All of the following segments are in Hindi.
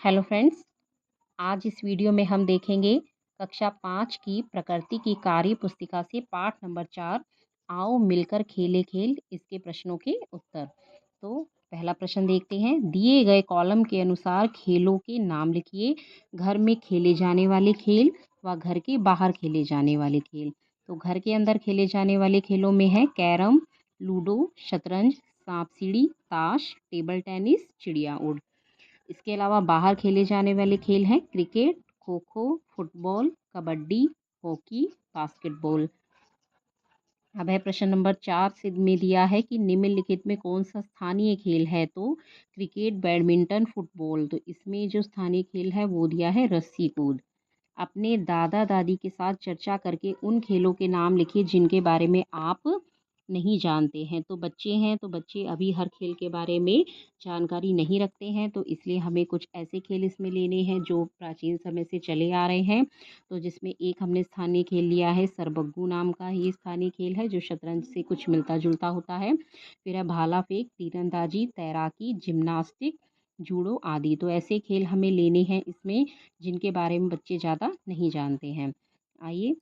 हेलो फ्रेंड्स, आज इस वीडियो में हम देखेंगे कक्षा 5 की प्रकृति की कार्य पुस्तिका से पाठ नंबर 4 आओ मिलकर खेले खेल इसके प्रश्नों के उत्तर। तो पहला प्रश्न देखते हैं। दिए गए कॉलम के अनुसार खेलों के नाम लिखिए। घर में खेले जाने वाले खेल व घर के बाहर खेले जाने वाले खेल। तो घर के अंदर खेले जाने वाले खेलों में है कैरम, लूडो, शतरंज, सांप सीढ़ी, ताश, टेबल टेनिस, चिड़िया उड़। इसके अलावा बाहर खेले जाने वाले खेल हैं cricket, kho kho, football, kabaddi, hockey, basketball. अब है प्रश्न नंबर 4 से में दिया है कि निम्नलिखित में कौन सा स्थानीय खेल है। तो क्रिकेट, बैडमिंटन, फुटबॉल। तो इसमें जो स्थानीय खेल है वो दिया है रस्सी कूद। अपने दादा दादी के साथ चर्चा करके उन खेलों के नाम लिखिए जिनके बारे में आप नहीं जानते हैं। तो बच्चे हैं तो बच्चे अभी हर खेल के बारे में जानकारी नहीं रखते हैं, तो इसलिए हमें कुछ ऐसे खेल इसमें लेने हैं जो प्राचीन समय से चले आ रहे हैं। तो जिसमें एक हमने स्थानीय खेल लिया है सरबग्गू नाम का ही स्थानीय खेल है जो शतरंज से कुछ मिलता जुलता होता है। फिर है भाला फेंक, तीरंदाजी, तैराकी, जिम्नास्टिक, जूडो आदि। तो ऐसे खेल हमें लेने हैं इसमें जिनके बारे में बच्चे ज़्यादा नहीं जानते हैं। आइए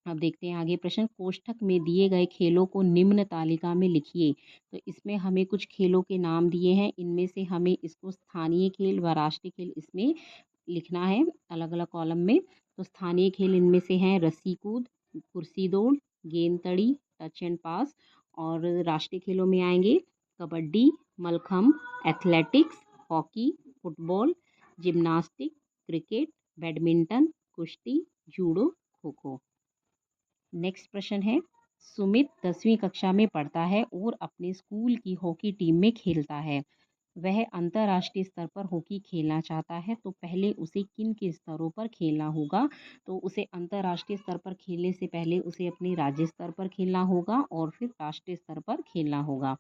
अब देखते हैं आगे प्रश्न। कोष्ठक में दिए गए खेलों को निम्न तालिका में लिखिए। तो इसमें हमें कुछ खेलों के नाम दिए हैं, इनमें से हमें इसको स्थानीय खेल व राष्ट्रीय खेल इसमें लिखना है अलग अलग कॉलम में। तो स्थानीय खेल इनमें से हैं रस्सी कूद, कुर्सी दौड़, गेंद तड़ी, टच एंड पास। और राष्ट्रीय खेलों में आएंगे kabaddi, mallakhamb, athletics, hockey, football, gymnastic, cricket, badminton, कुश्ती, जूडो, खो खो। नेक्स्ट प्रश्न है। सुमित 10वीं कक्षा में पढ़ता है और अपने स्कूल की हॉकी टीम में खेलता है। वह अंतर्राष्ट्रीय स्तर पर हॉकी खेलना चाहता है, तो पहले उसे किन के स्तरों पर खेलना होगा। तो उसे अंतर्राष्ट्रीय स्तर पर खेलने से पहले उसे अपने राज्य स्तर पर खेलना होगा और फिर राष्ट्रीय स्तर पर खेलना होगा।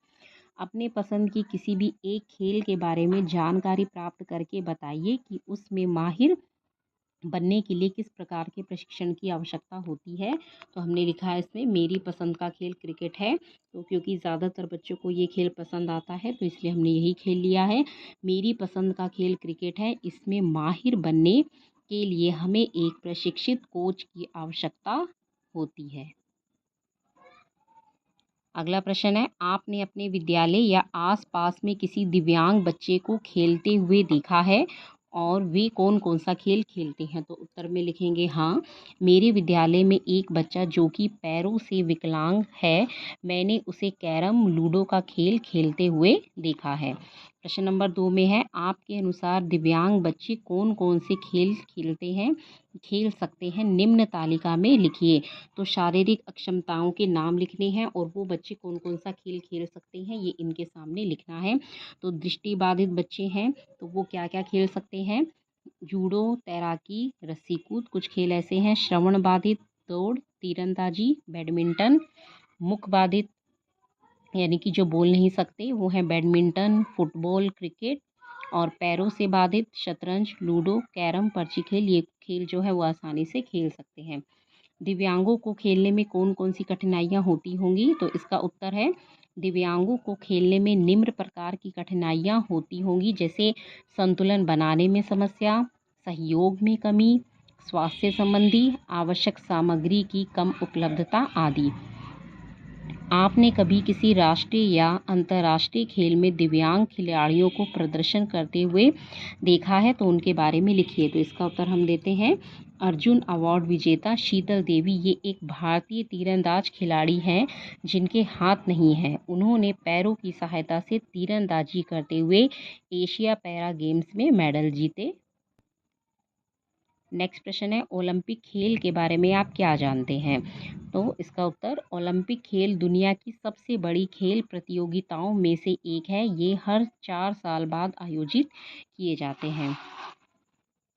अपने पसंद की किसी भी एक खेल के बारे में जानकारी प्राप्त करके बताइए कि उसमें माहिर बनने के लिए किस प्रकार के प्रशिक्षण की आवश्यकता होती है। तो हमने लिखा है इसमें मेरी पसंद का खेल क्रिकेट है। तो क्योंकि ज़्यादातर बच्चों को ये खेल पसंद आता है तो इसलिए हमने यही खेल लिया है। मेरी पसंद का खेल क्रिकेट है। इसमें माहिर बनने के लिए हमें एक प्रशिक्षित कोच की आवश्यकता होती है। अगला प्रश्न है। आपने अपने विद्यालय या आसपास में किसी दिव्यांग बच्चे को खेलते हुए देखा है और वे कौन कौन सा खेल खेलते हैं। तो उत्तर में लिखेंगे हाँ, मेरे विद्यालय में एक बच्चा जो कि पैरों से विकलांग है, मैंने उसे कैरम लूडो का खेल खेलते हुए देखा है। प्रश्न नंबर 2 में है आपके अनुसार दिव्यांग बच्चे कौन कौन से खेल खेल सकते हैं, निम्न तालिका में लिखिए। तो शारीरिक अक्षमताओं के नाम लिखने हैं और वो बच्चे कौन कौन सा खेल खेल सकते हैं ये इनके सामने लिखना है। तो दृष्टिबाधित बच्चे हैं तो वो क्या क्या खेल सकते हैं। जूडो, तैराकी, रस्सी कूद। कुछ खेल ऐसे हैं श्रवण बाधित, दौड़, तीरंदाजी, बैडमिंटन। मुख बाधित यानी कि जो बोल नहीं सकते वो है बैडमिंटन, फुटबॉल, क्रिकेट। और पैरों से बाधित शतरंज, लूडो, कैरम, पर्ची खेल। ये खेल जो है वो आसानी से खेल सकते हैं। दिव्यांगों को खेलने में कौन कौन सी कठिनाइयाँ होती होंगी। तो इसका उत्तर है दिव्यांगों को खेलने में निम्न प्रकार की कठिनाइयाँ होती होंगी, जैसे संतुलन बनाने में समस्या, सहयोग में कमी, स्वास्थ्य संबंधी, आवश्यक सामग्री की कम उपलब्धता आदि। आपने कभी किसी राष्ट्रीय या अंतर्राष्ट्रीय खेल में दिव्यांग खिलाड़ियों को प्रदर्शन करते हुए देखा है, तो उनके बारे में लिखिए। तो इसका उत्तर हम देते हैं अर्जुन अवार्ड विजेता शीतल देवी। ये एक भारतीय तीरंदाज खिलाड़ी हैं जिनके हाथ नहीं हैं। उन्होंने पैरों की सहायता से तीरंदाजी करते हुए एशिया पैरा गेम्स में मेडल जीते। नेक्स्ट प्रश्न है ओलंपिक खेल के बारे में आप क्या जानते हैं। तो इसका उत्तर ओलंपिक खेल दुनिया की सबसे बड़ी खेल प्रतियोगिताओं में से एक है। ये हर 4 साल बाद आयोजित किए जाते हैं।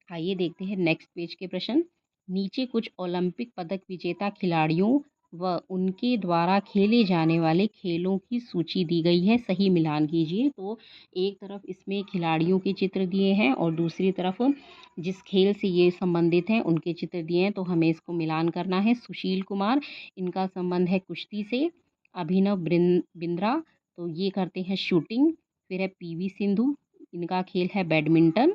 आइए देखते हैं नेक्स्ट पेज के प्रश्न। नीचे कुछ ओलंपिक पदक विजेता खिलाड़ियों व उनके द्वारा खेले जाने वाले खेलों की सूची दी गई है, सही मिलान कीजिए। तो एक तरफ इसमें खिलाड़ियों के चित्र दिए हैं और दूसरी तरफ जिस खेल से ये संबंधित हैं उनके चित्र दिए हैं, तो हमें इसको मिलान करना है। सुशील कुमार, इनका संबंध है कुश्ती से। अभिनव बिंद्रा, तो ये करते हैं शूटिंग। फिर है पीवी सिंधु, इनका खेल है बैडमिंटन।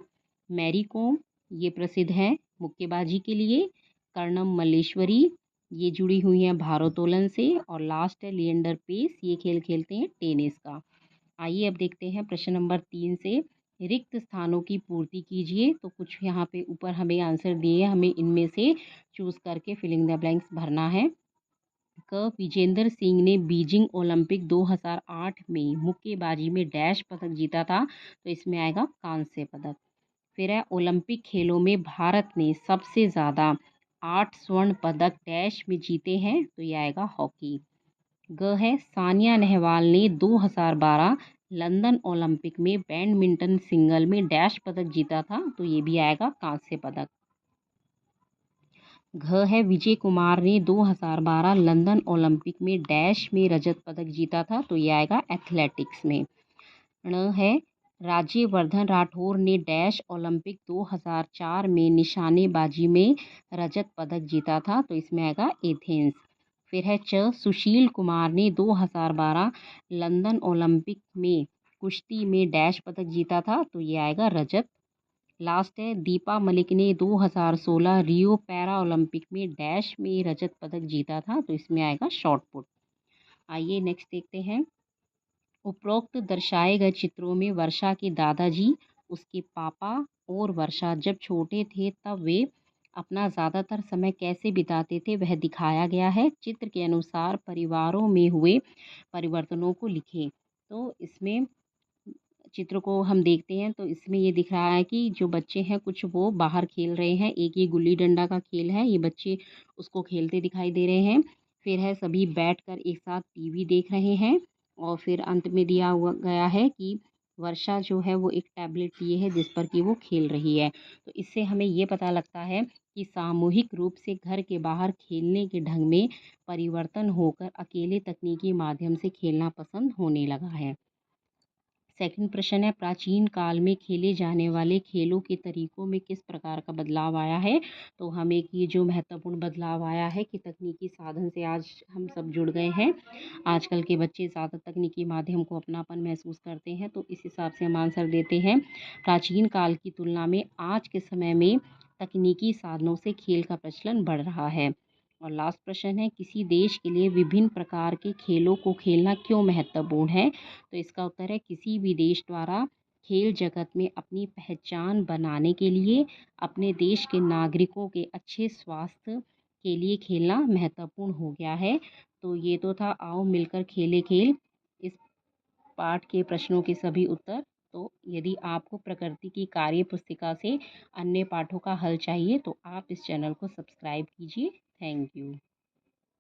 मैरी कॉम, ये प्रसिद्ध है मुक्केबाजी के लिए। कर्णम मल्लेश्वरी, ये जुड़ी हुई हैं भारोत्तोलन से। और लास्ट है लिएंडर पेस, ये खेल खेलते हैं टेनिस का। आइए अब देखते हैं प्रश्न नंबर 3 से। रिक्त स्थानों की पूर्ति कीजिए। तो कुछ यहाँ पे ऊपर हमें आंसर दिए हैं, हमें इनमें से चूज करके फिलिंग द ब्लैंक्स भरना है। क विजेंद्र सिंह ने बीजिंग ओलंपिक 2008 में मुक्केबाजी में डैश पदक जीता था। तो इसमें आएगा कांस्य पदक। फिर है ओलंपिक खेलों में भारत ने सबसे ज़्यादा 8 स्वर्ण पदक डैश में जीते हैं। तो ये आएगा हॉकी। ग है सानिया नेहवाल ने 2012 लंदन ओलंपिक में बैडमिंटन सिंगल में डैश पदक जीता था। तो ये भी आएगा कांस्य पदक। घ है विजय कुमार ने 2012 लंदन ओलंपिक में डैश में रजत पदक जीता था। तो ये आएगा एथलेटिक्स में। ण है राज्यवर्धन राठौर ने डैश ओलंपिक 2004 में निशानेबाजी में रजत पदक जीता था। तो इसमें आएगा एथेंस। फिर है च सुशील कुमार ने 2012 लंदन ओलंपिक में कुश्ती में डैश पदक जीता था। तो ये आएगा रजत। लास्ट है दीपा मलिक ने 2016 रियो पैरा ओलंपिक में डैश में रजत पदक जीता था। तो इसमें आएगा शॉट पुट। आइए नेक्स्ट देखते हैं। उपरोक्त दर्शाए गए चित्रों में वर्षा के दादाजी, उसके पापा और वर्षा जब छोटे थे तब वे अपना ज़्यादातर समय कैसे बिताते थे वह दिखाया गया है। चित्र के अनुसार परिवारों में हुए परिवर्तनों को लिखें। तो इसमें चित्र को हम देखते हैं तो इसमें ये दिख रहा है कि जो बच्चे हैं कुछ वो बाहर खेल रहे हैं। एक ये गुल्ली डंडा का खेल है, ये बच्चे उसको खेलते दिखाई दे रहे हैं। फिर है सभी बैठकर एक साथ टीवी देख रहे हैं। और फिर अंत में दिया हुआ गया है कि वर्षा जो है वो एक टैबलेट लिए है जिस पर कि वो खेल रही है। तो इससे हमें ये पता लगता है कि सामूहिक रूप से घर के बाहर खेलने के ढंग में परिवर्तन होकर अकेले तकनीकी माध्यम से खेलना पसंद होने लगा है। सेकंड प्रश्न है प्राचीन काल में खेले जाने वाले खेलों के तरीकों में किस प्रकार का बदलाव आया है। तो हमें कि जो महत्वपूर्ण बदलाव आया है कि तकनीकी साधन से आज हम सब जुड़ गए हैं। आजकल के बच्चे ज़्यादा तकनीकी माध्यम को अपनापन महसूस करते हैं। तो इस हिसाब से हम आंसर देते हैं प्राचीन काल की तुलना में आज के समय में तकनीकी साधनों से खेल का प्रचलन बढ़ रहा है। और लास्ट प्रश्न है किसी देश के लिए विभिन्न प्रकार के खेलों को खेलना क्यों महत्वपूर्ण है। तो इसका उत्तर है किसी भी देश द्वारा खेल जगत में अपनी पहचान बनाने के लिए अपने देश के नागरिकों के अच्छे स्वास्थ्य के लिए खेलना महत्वपूर्ण हो गया है। तो ये तो था आओ मिलकर खेले खेल। इस पाठ के प्रश्नों के सभी उत्तर। तो यदि आपको प्रकृति की कार्य पुस्तिका से अन्य पाठों का हल चाहिए तो आप इस चैनल को सब्सक्राइब कीजिए। Thank you.